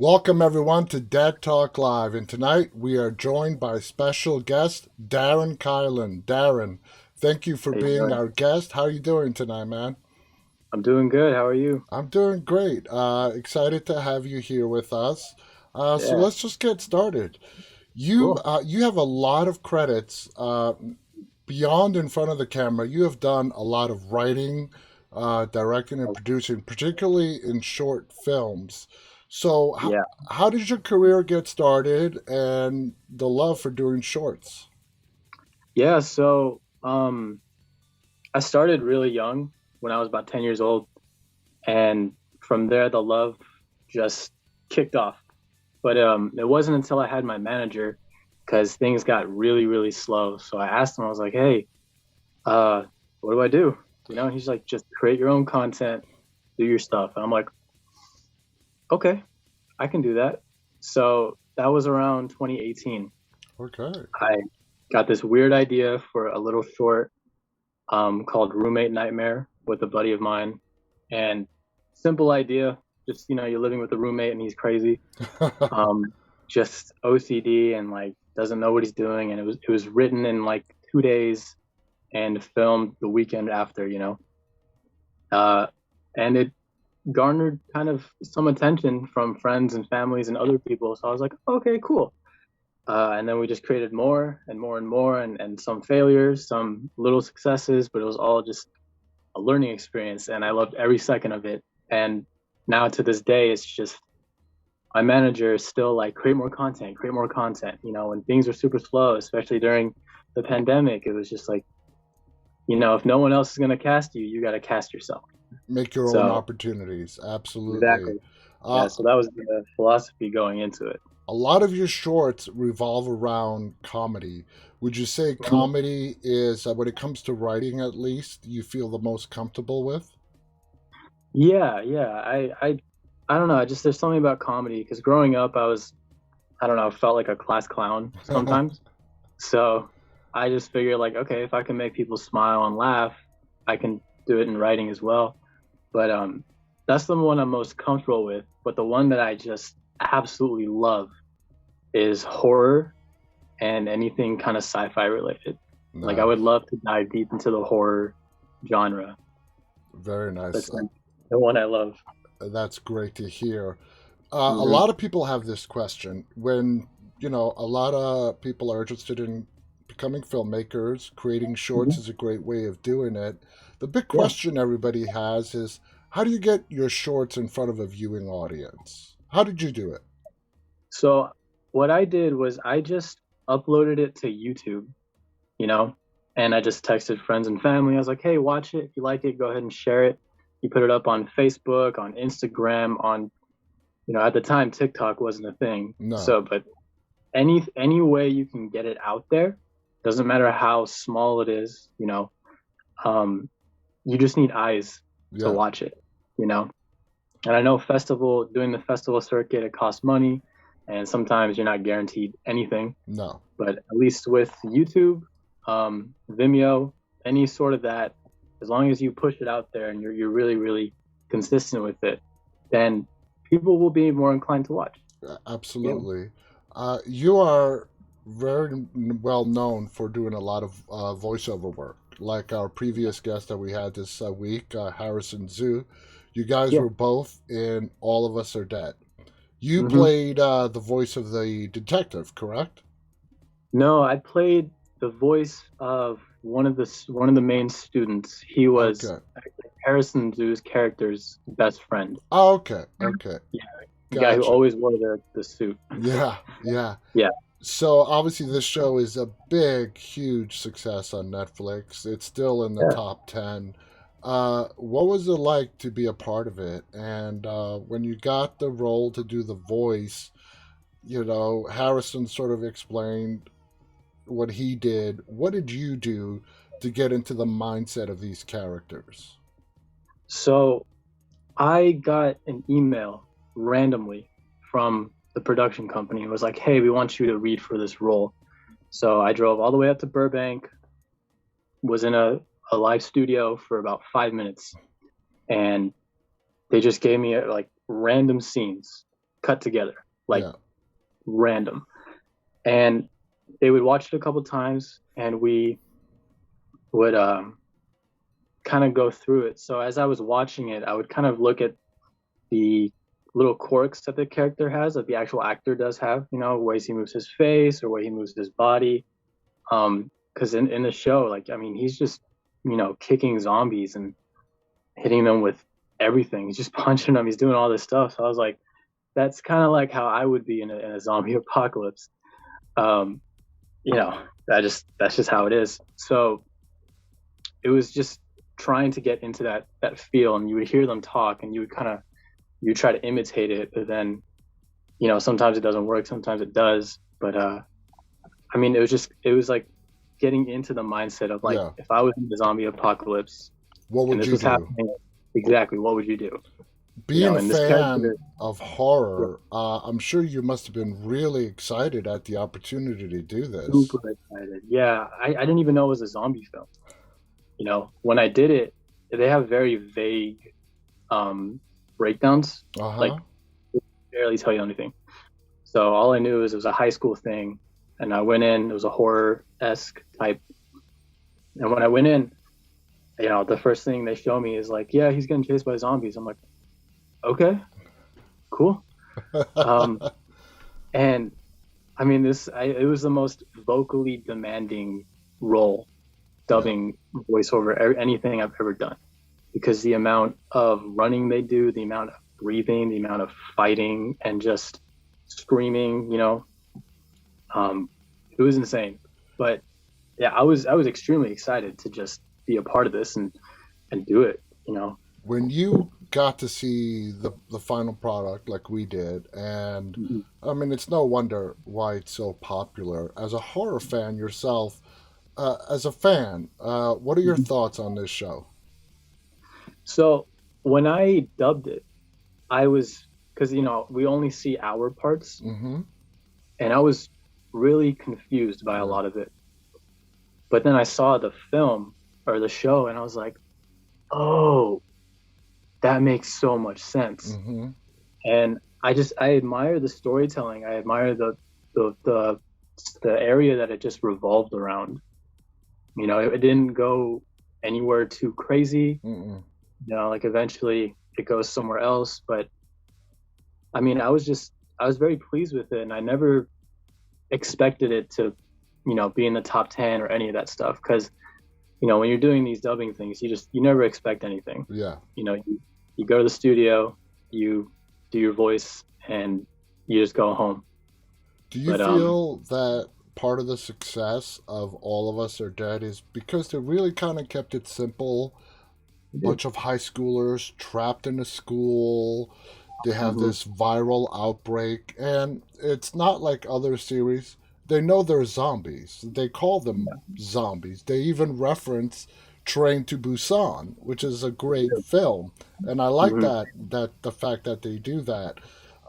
Welcome everyone to Dead Talk Live, and tonight we are joined by special guest Darren Keilan. Darren, thank you for How you being doing? our guest. How are you doing tonight, man? I'm doing good. How are you? I'm doing great. Excited to have you here with us. So Yeah, let's just get started. You cool. you have a lot of credits beyond in front of the camera. You have done a lot of writing, directing, and producing, particularly in short films. So, Yeah. how did your career get started and the love for doing shorts? Yeah, I started really young when I was about 10 years old, and from there the love just kicked off. But it wasn't until I had my manager because things got really, really slow. So I asked him, I was like, "Hey, uh, what do I do?" And he's like, "Just create your own content, do your stuff." And I'm like, "Okay, I can do that." So that was around 2018. Okay. I got this weird idea for a little short called Roommate Nightmare with a buddy of mine. And simple idea, just you're living with a roommate and he's crazy. Um, just OCD and like doesn't know what he's doing. And it was written in like 2 days and filmed the weekend after. Uh, and it garnered kind of some attention from friends and families and other people. So I was like, okay, cool. And then we just created more and more and more, and some failures, some little successes, but it was all just a learning experience. And I loved every second of it. And now to this day, it's just my manager is still like, create more content. When things were super slow, especially during the pandemic, it was just like, if no one else is going to cast you, you got to cast yourself. Make your own So, opportunities. Absolutely. exactly. Yeah. Uh, So that was the philosophy going into it. a lot of your shorts revolve around comedy. Would you say Mhm. comedy is, when it comes to writing at least, you feel the most comfortable with? Yeah, yeah. I don't know. There's something about comedy because growing up, I don't know, felt like a class clown sometimes. So I just figured like, okay, if I can make people smile and laugh, I can do it in writing as well. But that's the one I'm most comfortable with. But the one that I just absolutely love is horror and anything kind of sci-fi related. Like I would Nice. love to dive deep into the horror genre. Very nice. That's like the one I love. That's great to hear. A Hmm. lot of people have this question when, a lot of people are interested in becoming filmmakers. Creating shorts Hmm. is a great way of doing it. The big Yeah. question everybody has is, how do you get your shorts in front of a viewing audience? How did you do it? So what I did was I just uploaded it to YouTube, you know, and I just texted friends and family. I was like, "Hey, watch it. If you like it, go ahead and share it." You put it up on Facebook, on Instagram, at the time TikTok wasn't a thing. No. So, but any way you can get it out there, doesn't matter how small it is, um, you just need eyes to Yeah. watch it, you know. And I know doing the festival circuit, it costs money, and sometimes you're not guaranteed anything. No. But at least with YouTube, Vimeo, any sort of that, as long as you push it out there and you're really, really consistent with it, then people will be more inclined to watch. Yeah. Absolutely. You are very well known for doing a lot of voiceover work. Like our previous guest that we had this week, Harrison Zhu. You guys Yeah. were both in All of Us Are Dead. You Hmm. played the voice of the detective, correct? No, I played the voice of one of the main students. He was Okay. Harrison Zhu's character's best friend. Okay. Okay. Yeah, the guy who Gotcha. always wore the suit. Yeah. Yeah. Yeah. So obviously, this show is a big, huge success on Netflix. It's still in the Yeah. top 10. What was it like to be a part of it? And when you got the role to do the voice, Harrison sort of explained what he did. What did you do to get into the mindset of these characters? So I got an email randomly from the production company. It was like, "Hey, we want you to read for this role." So I drove all the way up to Burbank, was in a live studio for about 5 minutes, and they just gave me like random scenes cut together, like Yeah. random. And they would watch it a couple times, and we would kind of go through it. So as I was watching it, I would kind of look at the little quirks that the character has, that the actual actor does have, ways he moves his face or way he moves his body. Because in the show, like, I mean, he's just, kicking zombies and hitting them with everything. He's just punching them. He's doing all this stuff. So I was like, that's kind of like how I would be in a zombie apocalypse. Um, that's just how it is. So it was just trying to get into that feel, and you would hear them talk, and you try to imitate it, but then sometimes it doesn't work, sometimes it does. But I mean, it was like getting into the mindset of like, Yeah. if I was in the zombie apocalypse What and would this you was do? happening, exactly what would you do? Being a And this character, fan of yeah, horror, I'm sure you must have been really excited at the opportunity to do this. super excited. Yeah, I didn't even know it was a zombie film. When I did it, they have very vague breakdowns, Uh like huh. barely tell you anything. So all I knew is it was a high school thing, and I went in. It was a horror-esque type, and when I went in, the first thing they show me is like, yeah, he's getting chased by zombies. I'm like, okay, cool. Um, and I mean, it was the most vocally demanding role, Yeah. dubbing, voiceover, anything I've ever done, because the amount of running they do, the amount of breathing, the amount of fighting, and just screaming, um, it was insane. But yeah, I was extremely excited to just be a part of this and do it. When you got to see the final product like we did, and Mhm. I mean, it's no wonder why it's so popular. As a horror fan yourself, as a fan, what are your Mhm. thoughts on this show? So when I dubbed it, I was, because we only see our parts, Mm-hmm. and I was really confused by a Yeah. lot of it. But then I saw the film or the show, and I was like, oh, that makes so much sense. Mm-hmm. And I admire the storytelling. I admire the the the area that it just revolved around. It didn't go anywhere too crazy. Mm-mm. Like eventually it goes somewhere else. But I mean, I was very pleased with it, and I never expected it to, be in the top 10 or any of that stuff. Because when you're doing these dubbing things, you never expect anything. Yeah. You go to the studio, you do your voice, and you just go home. Do you But feel that part of the success of All of Us Are Dead is because they really kind of kept it simple? Bunch of high schoolers trapped in a school. They have mm-hmm. this viral outbreak, and it's not like other series. They know they're zombies. They call them zombies. They even reference Train to Busan, which is a great film, and I like Mm-hmm. that the fact that they do that.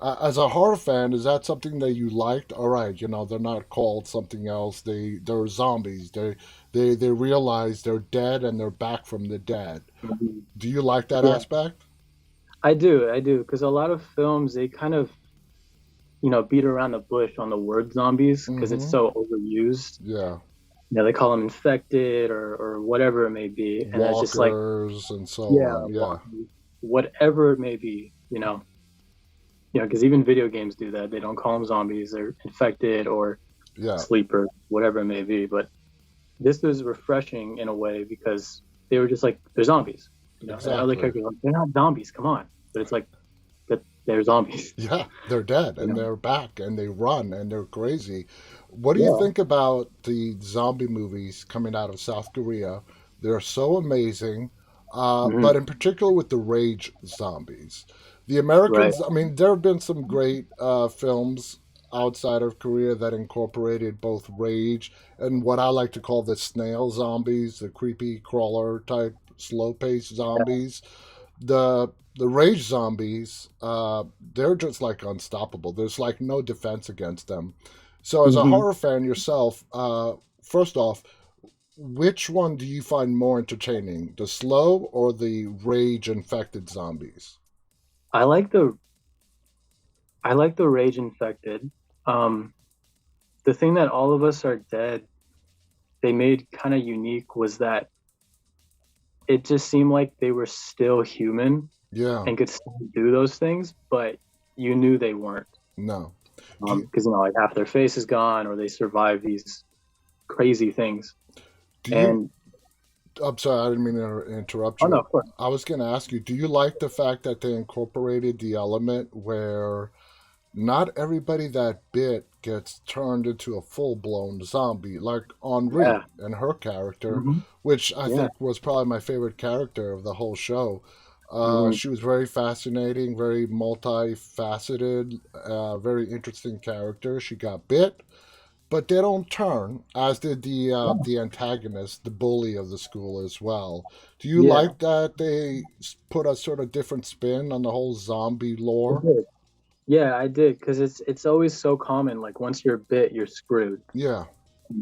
As a horror fan, is that something that you liked? All right, they're not called something else. They're zombies. They realize they're dead and they're back from the dead. Mm-hmm. Do you like that Yeah, aspect? I do, because a lot of films they kind of beat around the bush on the word zombies because it's Mm-hmm. so overused. Yeah. They call them infected or whatever it may be, and it's just like, Walkers and so yeah, on. Yeah. whatever it may be, because even video games do that. They don't call them zombies; they're infected or Yeah. sleepers, whatever it may be. But this was refreshing in a way because they were just like, they're zombies. And other Exactly. characters are like, they're not zombies. Come on, but it's like that they're zombies. Yeah. They're dead You and know? they're back and they run and they're crazy. What do you Yeah. think about the zombie movies coming out of South Korea? They're so amazing, Hmm. but in particular with the rage zombies. The Right. Americans, I mean, there have been some great films outside of Korea that incorporated both rage and what I like to call the snail zombies, the creepy crawler type slow paced zombies. The rage zombies, they're just like unstoppable. There's like no defense against them. So, as a Hmm. horror fan yourself, first off, which one do you find more entertaining, the slow or the rage infected zombies? I like the I like the rage infected. Um, the thing that all of us are dead they made kind of unique was that it just seemed like they were still human Yeah, and could still do those things, but you knew they weren't. no. Do you, Because like half their face is gone or they survive these crazy things. do you And I'm sorry, I didn't mean to interrupt oh no, you. of course, I was going to ask you, do you like the fact that they incorporated the element where not everybody that bit gets turned into a full blown zombie, like Henri yeah, and her character, hmm which I yeah, think was probably my favorite character of the whole show. hmm She was very fascinating, very multifaceted, very interesting character. She got bit, but they don't turn, as did the antagonist, the bully of the school as well. Do you yeah. like that they put a sort of different spin on the whole zombie I lore? did. Yeah, I did because it's always so common. Like once you're bit, you're screwed. Yeah,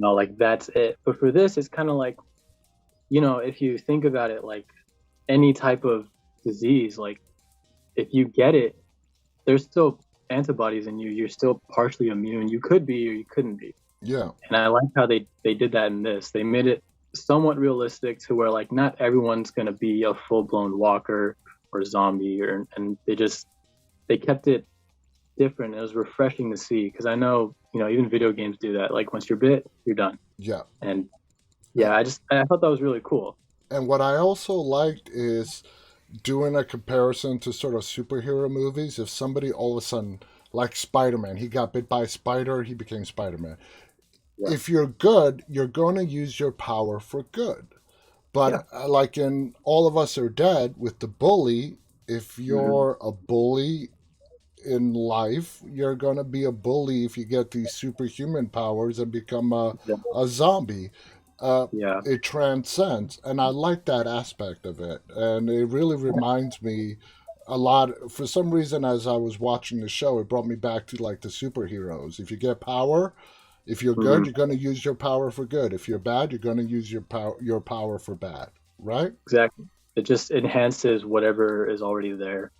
Like that's it. But for this, it's kind of like if you think about it, like any type of disease, like if you get it, there's still antibodies in you. You're still partially immune. You could be or you couldn't be. yeah. And I like how they did that in this. They made it somewhat realistic to where like not everyone's gonna be a full blown walker or zombie or and they kept it different. It was refreshing to see because I know even video games do that. Like once you're bit, you're done. Yeah. And A- yeah, I thought that was really cool. And what I also liked is doing a comparison to sort of superhero movies. If somebody all of a sudden, like Spider Man, he got bit by a spider, he became Spider Man. Yeah, If you're good, you're going to use your power for good. yeah, But like in All of Us Are Dead with the bully, if hmm you're a bully in life, you're going to be a bully if you get these superhuman powers and become a zombie. Uh, yeah, it transcends, and I like that aspect of it. And it really reminds me a lot. For some reason, as I was watching the show, it brought me back to like the superheroes. If you get power, if you're good, hmm you're going to use your power for good. If you're bad, you're going to use your power for bad. Right? exactly. It just enhances whatever is already there.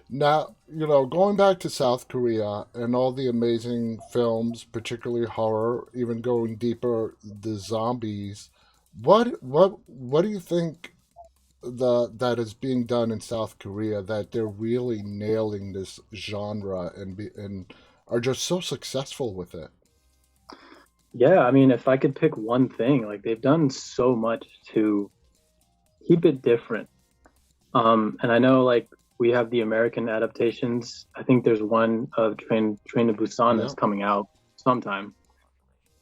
Now, going back to South Korea and all the amazing films, particularly horror, even going deeper, the zombies. What do you think that is being done in South Korea that they're really nailing this genre and are just so successful with it? Yeah, I mean, if I could pick one thing, like they've done so much to keep it different. And I know like we have the American adaptations. I think there's one of Train to Busan Yeah, that's coming out sometime.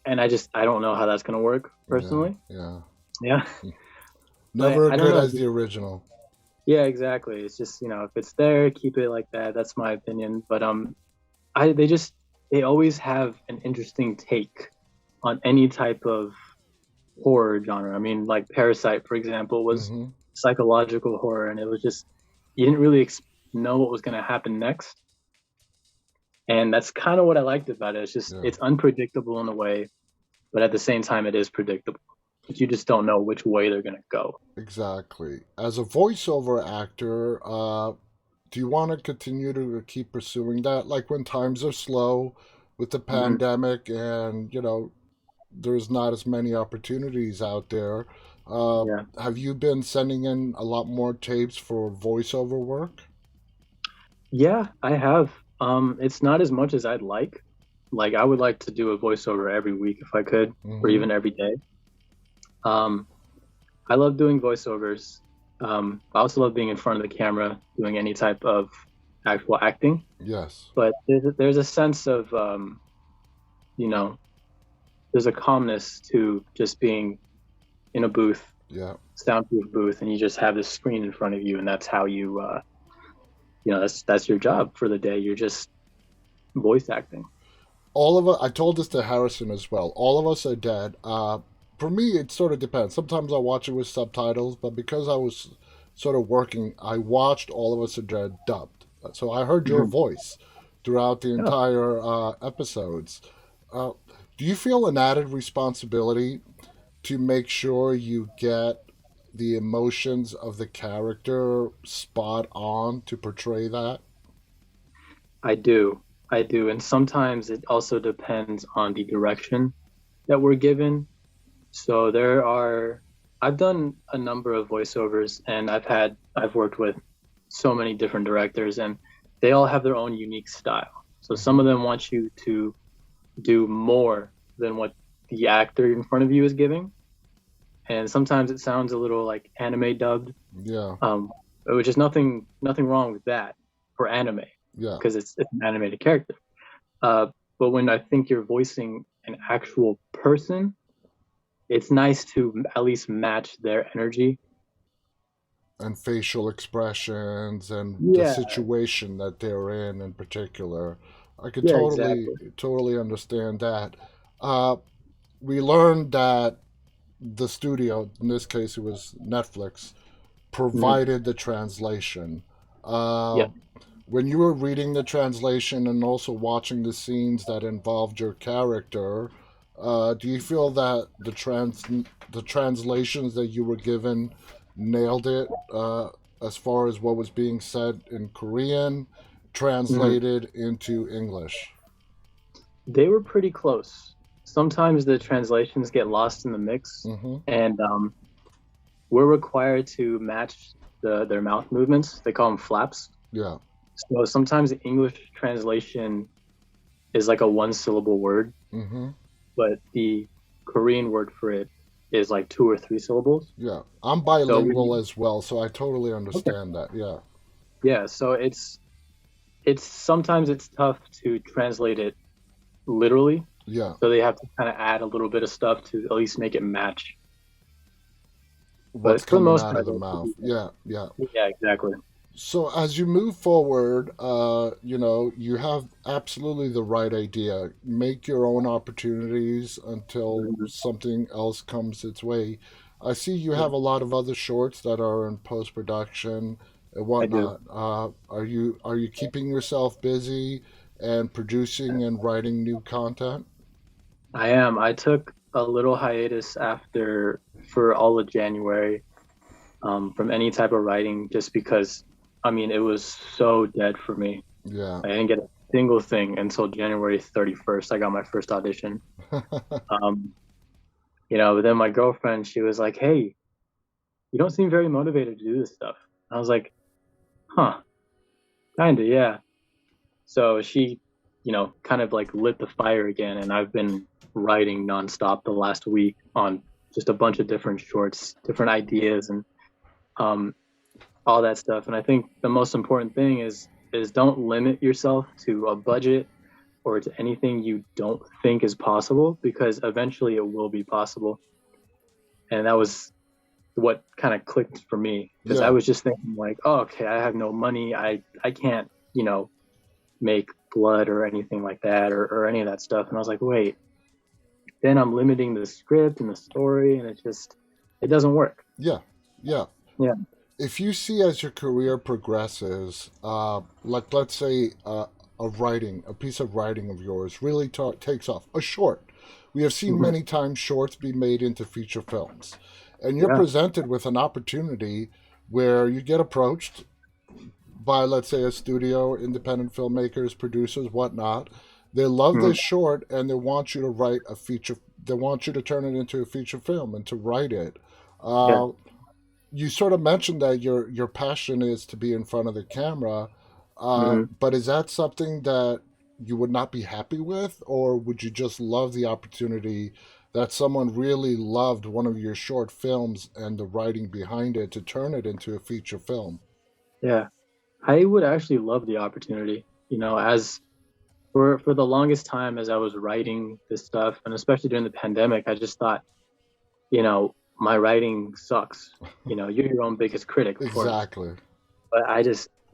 And I don't know how that's gonna work yeah, personally. yeah. Yeah. But Never as I don't good know. as the original. Yeah, exactly. It's just, if it's there, keep it like that. That's my opinion. But I they always have an interesting take on any type of horror genre. I mean, like Parasite, for example, was Hmm. psychological horror, and it was just you didn't really know what was going to happen next, and that's kind of what I liked about it. It's just Yeah. it's unpredictable in a way, but at the same time, it is predictable. But you just don't know which way they're going to go. Exactly. As a voiceover actor, do you want to continue to keep pursuing that? Like when times are slow with the hmm pandemic and, there's not as many opportunities out there. Yeah, Have you been sending in a lot more tapes for voiceover work? yeah, I have. It's not as much as I'd like. Like I would like to do a voiceover every week if I could, or Mm-hmm. even every day. Um, I love doing voiceovers. I also love being in front of the camera, doing any type of actual acting. Yes. But there's a sense of, you know, there's a calmness to just being in a booth, Yeah. soundproof booth, and you just have this screen in front of you, and that's how that's your job for the day. You're just voice acting. All of us, I told this to Harrison as well. All of us are dead. For me, it sort of depends. Sometimes I watch it with subtitles, but because I was sort of working, I watched All of Us Are Dead dubbed. So I heard your Mhm. voice throughout the Yeah, entire episodes. Uh, do you feel an added responsibility to make sure you get the emotions of the character spot on to portray that? I do. I do, and sometimes it also depends on the direction that we're given. So I've done a number of voiceovers, and I've worked with so many different directors, and they all have their own unique style. So some Hmm. of them want you to do more than what the actor in front of you is giving, and sometimes it sounds a little like anime dubbed, Yeah, um, which is nothing wrong with that for anime yeah, because it's an animated character. Uh, but when I think you're voicing an actual person, it's nice to at least match their energy. and facial expressions and the Yeah, situation that they're in particular. I could yeah, totally exactly. totally understand that. Uh, we learned that the studio, in this case it was Netflix, Hmm. provided the translation. Uh, Yeah. when you were reading the translation and also watching the scenes that involved your character, do you feel that the translations that you were given nailed it, as far as what was being said in Korean Hmm. translated into English? They were pretty close. Sometimes the translations get lost in the mix, Mm-hmm. and we're required to match their mouth movements. They call them flaps. Yeah. So sometimes the English translation is like a one syllable word, Mm-hmm. but the Korean word for it is like two or three syllables. Yeah. I'm So bilingual as well, so I totally okay. understand that. Yeah. Yeah, so it's sometimes it's tough to translate it literally. Yeah. So they have to kind of add a little bit of stuff to at least make it match. What's But for the coming most out of part, the mouth? Yeah. Yeah. yeah, exactly. So as you move forward, you have absolutely the right idea. Make your own opportunities until Mhm. something else comes its way. I see you Yeah, have a lot of other shorts that are in post production and I do. whatnot. Are you keeping yourself busy and producing and writing new content? I am. I took a little hiatus after for all of January from any type of writing just because, I mean, it was so dead for me. Yeah. I didn't get a single thing until January 31st. I got my first audition. Um, but then my girlfriend, she was like, "Hey, you don't seem very motivated to do this stuff." I was like, "Huh, kinda, yeah." So she, kind of like lit the fire again, and I've been writing nonstop the last week on just a bunch of different shorts, different ideas, and um, all that stuff. And I think the most important thing is don't limit yourself to a budget or to anything you don't think is possible because eventually it will be possible. And that was what kind of clicked for me because I Yeah. was just thinking like, oh, okay, I have no money. I can't, make blood or anything like that or any of that stuff. And I was like, wait, then I'm limiting the script and the story, and it doesn't work. Yeah. Yeah. Yeah. If you see as your career progresses, like let's say a piece of writing of yours really takes off, a short. We have seen Hmm. many times shorts be made into feature films, and you're Yeah. presented with an opportunity where you get approached by, let's say, a studio, independent filmmakers, producers, whatnot. They love Hmm. this short and they want you to write a feature. They want you to turn it into a feature film and to write it. Yeah. Uh, you sort of mentioned that your passion is to be in front of the camera, Hmm. but is that something that you would not be happy with, or would you just love the opportunity that someone really loved one of your short films and the writing behind it to turn it into a feature film? Yeah. I would actually love the opportunity. As for the longest time as I was writing this stuff, and especially during the pandemic, I just thought, my writing sucks. You're your own biggest critic, of course. Exactly. But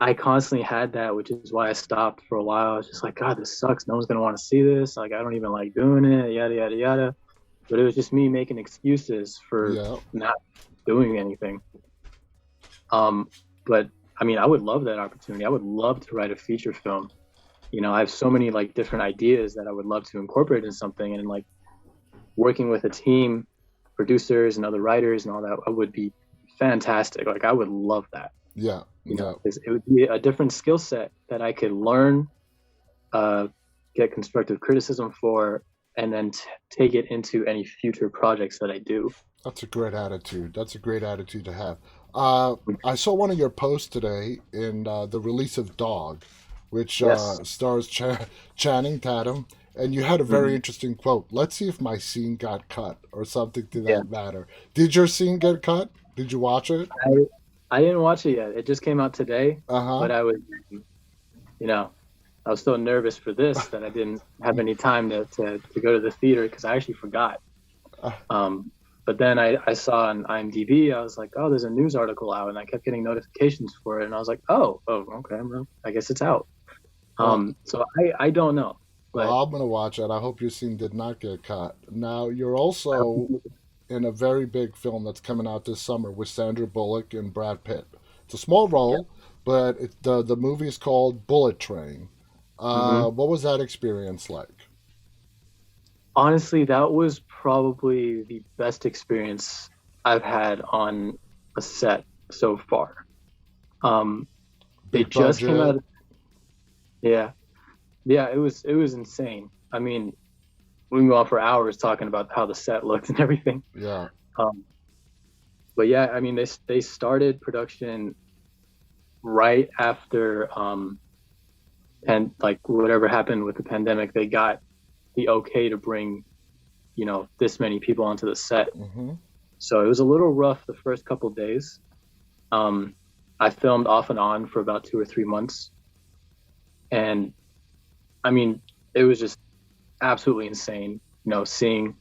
I constantly had that, which is why I stopped for a while. I was just like, God, this sucks. No one's gonna want to see this. Like, I don't even like doing it. Yada yada yada. But it was just me making excuses for Yeah. not doing anything. Um, but I mean, I would love that opportunity. I would love to write a feature film. I have so many like different ideas that I would love to incorporate in something, and like working with a team, producers and other writers and all that, would be fantastic. Like, I would love that. Yeah. Yeah. 'Cause it would be a different skill set that I could learn uh, get constructive criticism for, and then take it into any future projects that I do. That's a great attitude. That's a great attitude to have. I saw one of your posts today in the release of Dog, which Yes. stars Channing Tatum, and you had a very Mhm. interesting quote. Let's see if my scene got cut, or something to Yeah. that matter. Did your scene get cut? Did you watch it? I I didn't watch it yet. It just came out today, Uh but you know, I was so nervous for this that I didn't have any time to go to the theater because I actually forgot. huh. But then I saw on IMDb, I was like, oh, there's a news article out, and I kept getting notifications for it, and I was like, oh, okay, well, I guess it's out. Well, So I don't know, well, but I'm gonna watch it. I hope your scene did not get cut. Now you're I also hope, in a very big film that's coming out this summer with Sandra Bullock and Brad Pitt. It's a small yeah. role, but the movie is called Bullet Train. Hmm. What was that experience like? Honestly, that was probably the best experience I've had on a set so far. Um, it Big just came budget? out. Yeah, yeah, it was insane. I mean, we can go on for hours talking about how the set looked and everything. Yeah. Um, but yeah, I mean, they started production right after and like whatever happened with the pandemic. They got the okay to bring this many people onto the set. Mm-hmm. So it was a little rough the first couple of days. Um, I filmed off and on for about 2 or 3 months, and I mean, it was just absolutely insane. Seeing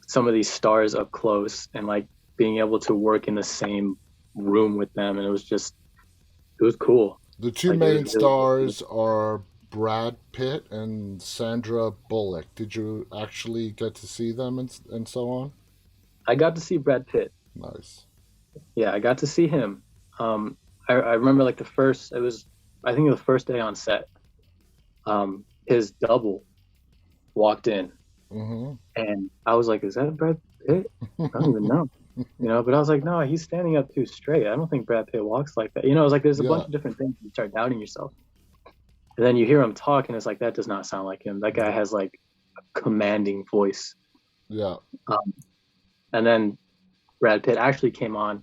some of these stars up close and like being able to work in the same room with them, and it was cool. The two Like it was main really, really cool. stars are Brad Pitt and Sandra Bullock. Did you actually get to see them and so on? I got to see Brad Pitt. Nice. Yeah, I got to see him. I remember like it was, I think the first day on set, his double walked in, Mm-hmm. and I was like, is that Brad Pitt? I don't even know. But I was like, no, he's standing up too straight. I don't think Brad Pitt walks like that. It was like there's a bunch Yeah. of different things. You start doubting yourself. And then you hear him talk, and it's like, that does not sound like him. That guy has like a commanding voice. Yeah. Um, and then Brad Pitt actually came on,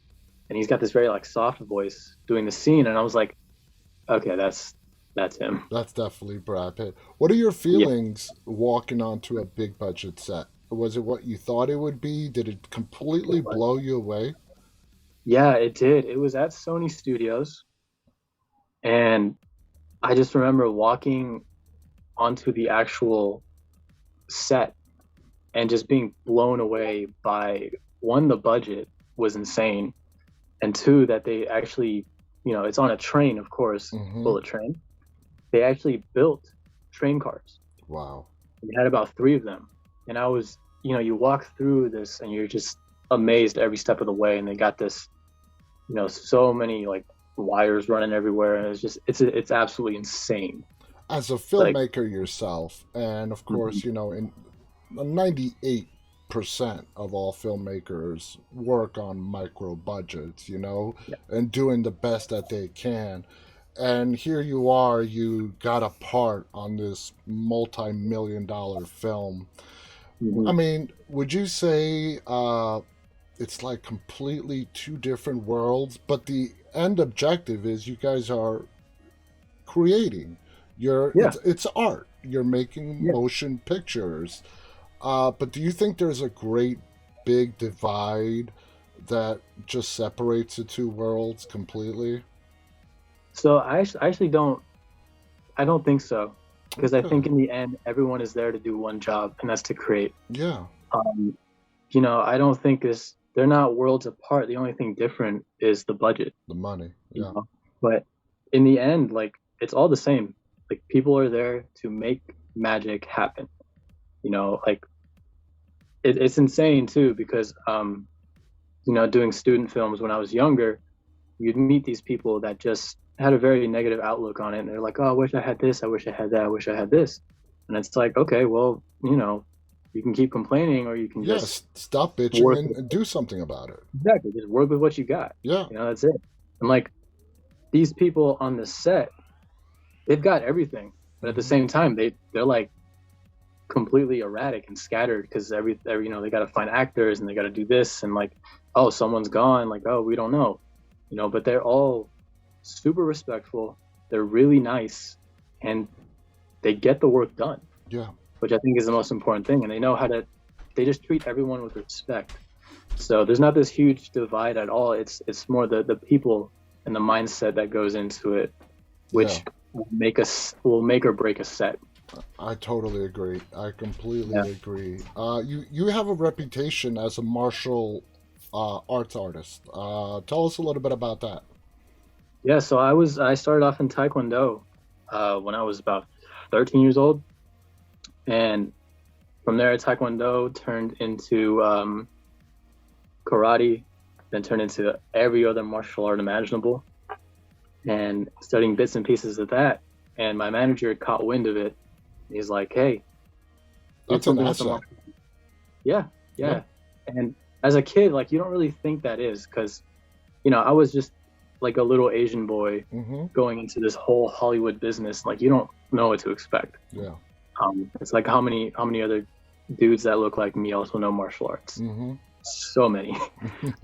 and he's got this very like soft voice doing the scene, and I was like, okay, that's him. That's definitely Brad Pitt. What are your Yeah, feelings walking onto a big budget set? Was it what you thought it would be? Did it it completely was. blow you away? Yeah, it did. It was at Sony Studios, and I just remember walking onto the actual set and just being blown away by one, the budget was insane, and two, that they actually, it's on a train, of course, Mm-hmm. bullet train. They actually built train cars. Wow. We had about three of them, and I was, you walk through this and you're just amazed every step of the way, and they got this, so many like wires running everywhere, and it's absolutely insane. As a Like, filmmaker yourself, and of mhm, course, in 98% of all filmmakers work on micro budgets, yeah, and doing the best that they can. And here you are, you got a part on this multi-million dollar film. I mhm. mean, would you say it's like completely two different worlds, but the end objective is you guys are creating. Yeah, It's art. You're making yeah. motion pictures. But do you think there's a great big divide that just separates the two worlds completely? So I actually I don't think so, because I Okay. think in the end everyone is there to do one job, and that's to create. Yeah. Um, I don't think this they're not worlds apart. The only thing different is the budget. The money. you Yeah. know. But in the end, like it's all the same. Like people are there to make magic happen. Like it's insane too because doing student films when I was younger, you'd meet these people that just had a very negative outlook on it, and they're like, "Oh, I wish I had this. I wish I had that. I wish I had this." And it's like, okay, well, you can keep complaining, or you can just Yes. Stop bitching work and, with and do something about it. exactly just work with what you got. Yeah. That's it. And like these people on the set, they've got everything. but at the Hmm. same time, they're like completely erratic and scattered because every they got to find actors and they got to do this and like, oh, someone's gone, like, oh, we don't know, but they're all super respectful. They're really nice, and they get the work done, Yeah. which I think is the most important thing. And they know how to, they just treat everyone with respect. So there's not this huge divide at all. It's more the people and the mindset that goes into it, Yeah. which will make or break a set. I totally agree. I Yeah. completely agree. You have a reputation as a martial arts artist. Tell us a little bit about that. Yeah, so I started off in Taekwondo when I was about 13 years old, and from there Taekwondo turned into karate, then turned into every other martial art imaginable, and studying bits and pieces of that. And my manager caught wind of it. He's like, "Hey, do That's an something with the asset. martial." Yeah, Yeah. yeah. And as a kid, like you don't really think that is because I was just like a little Asian boy Mm-hmm. going into this whole Hollywood business. Like you don't know what to expect. Yeah. It's like how many other dudes that look like me also know martial arts? Mm-hmm. So many.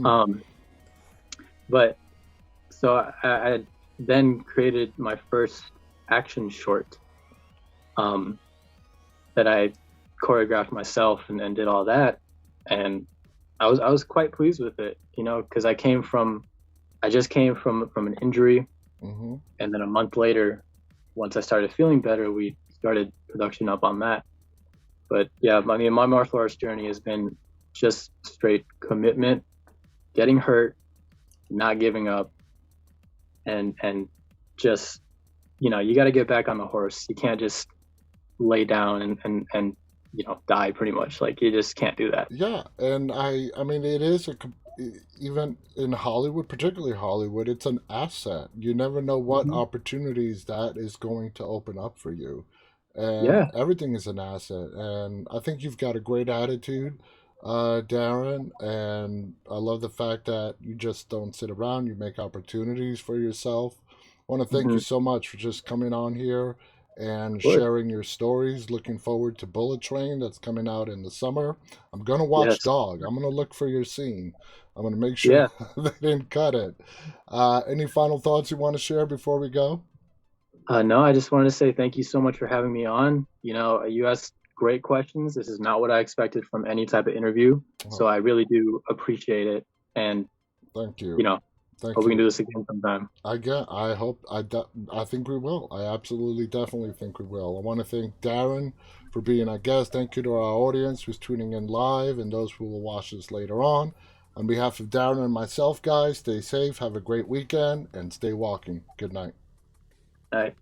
um, but so I then created my first action short um, that I choreographed myself and did all that, and I was quite pleased with it, because I just came from an injury, Mm-hmm. and then a month later, once I started feeling better, we started production up on that. But yeah, I mean, my martial arts journey has been just straight commitment, getting hurt, not giving up, and just you got to get back on the horse. You can't just lay down and die pretty much. Like you just can't do that. Yeah, and I mean, it is even in Hollywood, particularly Hollywood, it's an asset. You never know what Hmm. opportunities that is going to open up for you, and Yeah, everything is an asset. And I think you've got a great attitude, Darren, and I love the fact that you just don't sit around. You make opportunities for yourself. I want to thank you of so much for just coming on here and course. sharing your stories. Looking forward to Bullet Train that's coming out in the summer. I'm gonna watch Yes. Dog. I'm gonna look for your scene. I'm gonna make sure Yeah. they didn't cut it. Any final thoughts you want to share before we go? No, I just wanted to say thank you so much for having me on. You asked great questions. This is not what I expected from any type of interview. Oh, So I really do appreciate it. And, thank you you, know, thank hope we can do you. this again sometime. I hope. I think we will. I absolutely, definitely think we will. I want to thank Darren for being our guest. Thank you to our audience who's tuning in live and those who will watch this later on. On behalf of Darren and myself, guys, stay safe, have a great weekend, and stay walking. Good night. All right.